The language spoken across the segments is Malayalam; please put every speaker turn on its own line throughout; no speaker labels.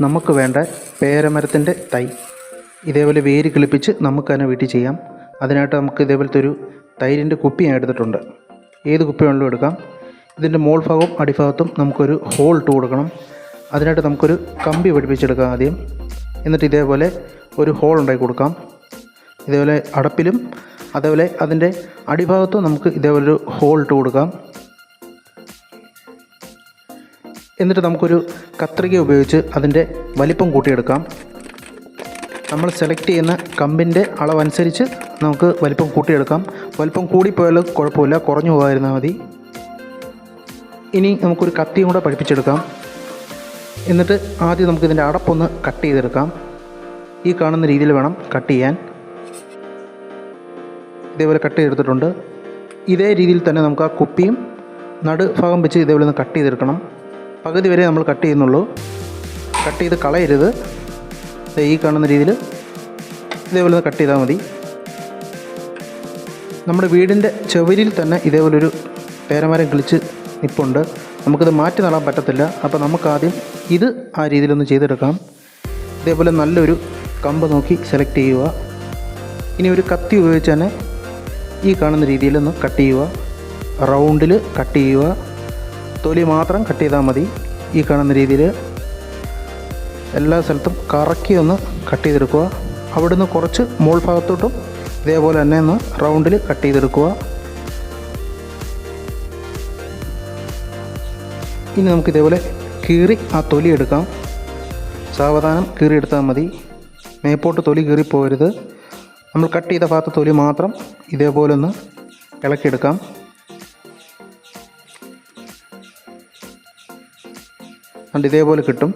നമുക്ക് വേണ്ട പേരമരത്തിൻ്റെ തൈ ഇതേപോലെ വേര് കിളിപ്പിച്ച് നമുക്ക് തന്നെ വീട്ടിൽ ചെയ്യാം. അതിനായിട്ട് നമുക്ക് ഇതേപോലത്തെ ഒരു തൈരിൻ്റെ കുപ്പി ഞാൻ എടുത്തിട്ടുണ്ട്. ഏത് കുപ്പി വേണമെങ്കിലും എടുക്കാം. ഇതിൻ്റെ മോൾ ഭാഗവും അടിഭാഗത്തും നമുക്കൊരു ഹോൾ ഇട്ട് കൊടുക്കണം. അതിനായിട്ട് നമുക്കൊരു കമ്പി പഠിപ്പിച്ചെടുക്കാം ആദ്യം. എന്നിട്ട് ഇതേപോലെ ഒരു ഹോൾ ഉണ്ടാക്കി കൊടുക്കാം. ഇതേപോലെ അടപ്പിലും അതേപോലെ അതിൻ്റെ അടിഭാഗത്തും നമുക്ക് ഇതേപോലൊരു ഹോൾ ഇട്ട് കൊടുക്കാം. എന്നിട്ട് നമുക്കൊരു കത്രിക ഉപയോഗിച്ച് അതിൻ്റെ വലിപ്പം കൂട്ടിയെടുക്കാം. നമ്മൾ സെലക്ട് ചെയ്യുന്ന കമ്പിൻ്റെ അളവനുസരിച്ച് നമുക്ക് വലിപ്പം കൂട്ടിയെടുക്കാം. വലിപ്പം കൂടിപ്പോയാലും കുഴപ്പമില്ല, കുറഞ്ഞു പോകാതിരുന്നാൽ മതി. ഇനി നമുക്കൊരു കത്തിയും കൂടെ പഠിപ്പിച്ചെടുക്കാം. എന്നിട്ട് ആദ്യം നമുക്കിതിൻ്റെ അടപ്പൊന്ന് കട്ട് ചെയ്തെടുക്കാം. ഈ കാണുന്ന രീതിയിൽ വേണം കട്ട് ചെയ്യാൻ. ഇതേപോലെ കട്ട് ചെയ്തെടുത്തിട്ടുണ്ട്. ഇതേ രീതിയിൽ തന്നെ നമുക്ക് ആ കുപ്പിയും നടുഭാഗം വെച്ച് ഇതേപോലെ ഒന്ന് കട്ട് ചെയ്തെടുക്കണം. പകുതി വരെ നമ്മൾ കട്ട് ചെയ്യുന്നുള്ളൂ. കട്ട് ചെയ്ത് കളയരുത്. ഈ കാണുന്ന രീതിയിൽ ഇതേപോലെ ഒന്ന് കട്ട് ചെയ്താൽ മതി. നമ്മുടെ വീടിൻ്റെ ചുവരിൽ തന്നെ ഇതേപോലൊരു പേരമരം കിളിച്ച് നിൽപ്പുണ്ട്. നമുക്കിത് മാറ്റി നടാൻ പറ്റത്തില്ല. അപ്പോൾ നമുക്കാദ്യം ഇത് ആ രീതിയിലൊന്ന് ചെയ്തെടുക്കാം. ഇതേപോലെ നല്ലൊരു കമ്പ് നോക്കി സെലക്ട് ചെയ്യുക. ഇനി ഒരു കത്തി ഉപയോഗിച്ച് തന്നെ ഈ കാണുന്ന രീതിയിലൊന്ന് കട്ട് ചെയ്യുക. റൗണ്ടിൽ കട്ട് ചെയ്യുക. തൊലി മാത്രം കട്ട് ചെയ്താൽ മതി. ഈ കാണുന്ന രീതിയിൽ എല്ലാ സ്ഥലത്തും കറക്കി ഒന്ന് കട്ട് ചെയ്തെടുക്കുക. അവിടുന്ന് കുറച്ച് മോൾ ഭാഗത്തോട്ടും ഇതേപോലെ തന്നെ ഒന്ന് റൗണ്ടിൽ കട്ട് ചെയ്തെടുക്കുക. ഇനി നമുക്കിതേപോലെ കീറി ആ തൊലി എടുക്കാം. സാവധാനം കീറിയെടുത്താൽ മതി. മേപ്പോട്ട് തൊലി കീറിപ്പോകരുത്. നമ്മൾ കട്ട് ചെയ്ത ഭാഗത്ത് തൊലി മാത്രം ഇതേപോലെ ഒന്ന് ഇളക്കിയെടുക്കാം. അതുകൊണ്ട് ഇതേപോലെ കിട്ടും.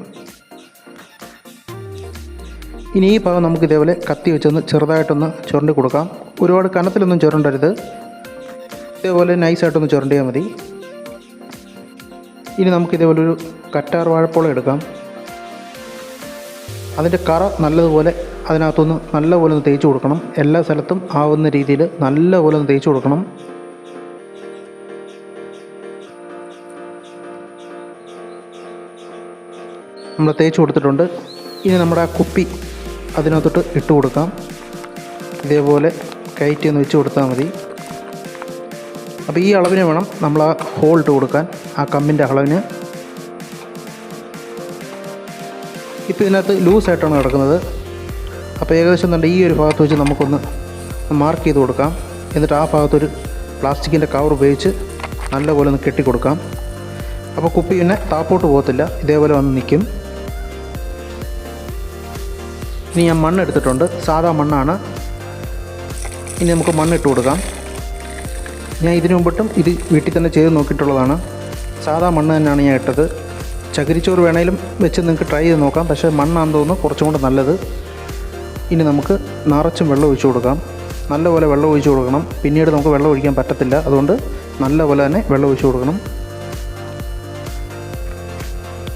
ഇനി ഈ ഭാഗം നമുക്ക് ഇതേപോലെ കത്തി വെച്ചൊന്ന് ചെറുതായിട്ടൊന്ന് ചുരണ്ടി കൊടുക്കാം. ഒരുപാട് കനത്തിലൊന്നും ചുരണ്ടരുത്. ഇതേപോലെ നൈസായിട്ടൊന്ന് ചുരണ്ടിയാൽ മതി. ഇനി നമുക്കിതേപോലെ ഒരു കറ്റാർ വാഴപ്പോളം എടുക്കാം. അതിൻ്റെ കറ നല്ലതുപോലെ അതിനകത്തൊന്ന് നല്ലപോലെ ഒന്ന് തേച്ച് കൊടുക്കണം. എല്ലാ സ്ഥലത്തും ആവുന്ന രീതിയിൽ നല്ലപോലെ ഒന്ന് തേച്ച് കൊടുക്കണം. നമ്മൾ തേച്ച് കൊടുത്തിട്ടുണ്ട്. ഇനി നമ്മുടെ ആ കുപ്പി അതിനകത്തോട്ട് ഇട്ട് കൊടുക്കാം. ഇതേപോലെ കയറ്റി ഒന്ന് വെച്ച് കൊടുത്താൽ മതി. അപ്പോൾ ഈ അളവിന് വേണം നമ്മൾ ആ ഹോൾ ഇട്ട് കൊടുക്കാൻ, ആ കമ്പിൻ്റെ അളവിന്. ഇപ്പോൾ ഇതിനകത്ത് ലൂസായിട്ടാണ് കിടക്കുന്നത്. അപ്പോൾ ഏകദേശം തന്നെ ഈ ഒരു ഭാഗത്ത് വെച്ച് നമുക്കൊന്ന് മാർക്ക് ചെയ്ത് കൊടുക്കാം. എന്നിട്ട് ആ ഭാഗത്തൊരു പ്ലാസ്റ്റിക്കിൻ്റെ കവർ ഉപയോഗിച്ച് നല്ലപോലെ ഒന്ന് കെട്ടിക്കൊടുക്കാം. അപ്പോൾ കുപ്പി പിന്നെ താപ്പോട്ട് പോകത്തില്ല, ഇതേപോലെ വന്ന് നിൽക്കും. ഇനി ഞാൻ മണ്ണ് എടുത്തിട്ടുണ്ട്. സാധാ മണ്ണാണ്. ഇനി നമുക്ക് മണ്ണിട്ട് കൊടുക്കാം. ഞാൻ ഇതിനു മുമ്പിട്ടും ഇത് വീട്ടിൽ തന്നെ ചെയ്ത് നോക്കിയിട്ടുള്ളതാണ്. സാധാ മണ്ണ് തന്നെയാണ് ഞാൻ ഇട്ടത്. ചകിരിച്ചോറ് വേണേലും വെച്ച് നിങ്ങൾക്ക് ട്രൈ ചെയ്ത് നോക്കാം. പക്ഷേ മണ്ണാന്ന് തോന്നുന്നു കുറച്ചും കൂടെ നല്ലത്. ഇനി നമുക്ക് നിറച്ചും വെള്ളം ഒഴിച്ചു കൊടുക്കാം. നല്ലപോലെ വെള്ളം ഒഴിച്ചു കൊടുക്കണം. പിന്നീട് നമുക്ക് വെള്ളം ഒഴിക്കാൻ പറ്റത്തില്ല. അതുകൊണ്ട് നല്ലപോലെ തന്നെ വെള്ളം ഒഴിച്ചു കൊടുക്കണം.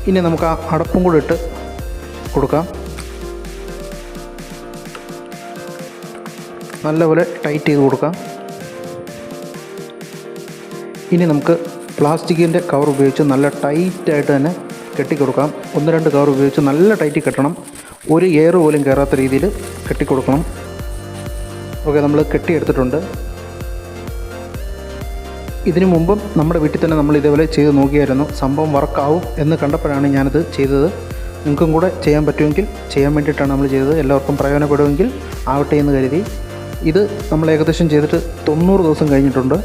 ഇനി നമുക്ക് ആ അടപ്പും കൂടെ ഇട്ട് കൊടുക്കാം. നല്ലപോലെ ടൈറ്റ് ചെയ്ത് കൊടുക്കാം. ഇനി നമുക്ക് പ്ലാസ്റ്റിക്കിൻ്റെ കവർ ഉപയോഗിച്ച് നല്ല ടൈറ്റായിട്ട് തന്നെ കെട്ടിക്കൊടുക്കാം. 1-2 കവർ ഉപയോഗിച്ച് നല്ല ടൈറ്റ് കെട്ടണം. ഒരു എയർ പോലും കയറാത്ത രീതിയിൽ കെട്ടിക്കൊടുക്കണം. ഓക്കെ, നമ്മൾ കെട്ടിയെടുത്തിട്ടുണ്ട്. ഇതിനു മുമ്പും നമ്മുടെ വീട്ടിൽ തന്നെ നമ്മൾ ഇതേപോലെ ചെയ്ത് നോക്കിയായിരുന്നു. സംഭവം വർക്കാവും എന്ന് കണ്ടപ്പോഴാണ് ഞാനത് ചെയ്തത്. നിങ്ങൾക്കും കൂടെ ചെയ്യാൻ പറ്റുമെങ്കിൽ ചെയ്യാൻ വേണ്ടിയിട്ടാണ് നമ്മൾ ചെയ്തത്. എല്ലാവർക്കും പ്രയോജനപ്പെടുമെങ്കിൽ ആവട്ടെ എന്ന് കരുതി. ഇത് നമ്മൾ ഏകദേശം ചെയ്തിട്ട് 90 ദിവസം കഴിഞ്ഞിട്ടുണ്ട്.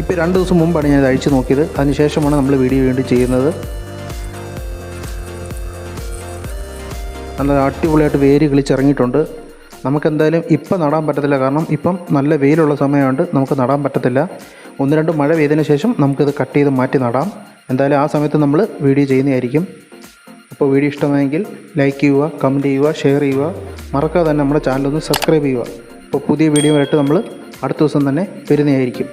ഇപ്പോൾ 2 ദിവസം മുമ്പാണ് ഞാൻ ഇത് അഴിച്ചു നോക്കിയത്. അതിനുശേഷമാണ് നമ്മൾ വീഡിയോ വേണ്ടി ചെയ്യുന്നത്. നല്ല അടിപൊളിയായിട്ട് വേര് കിളിച്ചിറങ്ങിയിട്ടുണ്ട്. നമുക്കെന്തായാലും ഇപ്പം നടാൻ പറ്റത്തില്ല. കാരണം ഇപ്പം നല്ല വെയിലുള്ള സമയമുണ്ട്, നമുക്ക് നടാൻ പറ്റത്തില്ല. 1-2 മഴ പെയ്തതിന് ശേഷം നമുക്കിത് കട്ട് ചെയ്ത് മാറ്റി നടാം. എന്തായാലും ആ സമയത്ത് നമ്മൾ വീഡിയോ ചെയ്യുന്നതായിരിക്കും. അപ്പോൾ വീഡിയോ ഇഷ്ടമായെങ്കിൽ ലൈക്ക് ചെയ്യുക, കമൻറ്റ് ചെയ്യുക, ഷെയർ ചെയ്യുക. മറക്കാതെ തന്നെ നമ്മുടെ ചാനലൊന്ന് സബ്സ്ക്രൈബ് ചെയ്യുക. അപ്പോൾ പുതിയ വീഡിയോ ആയിട്ട് നമ്മൾ അടുത്ത ദിവസം തന്നെ വരുന്നതായിരിക്കും.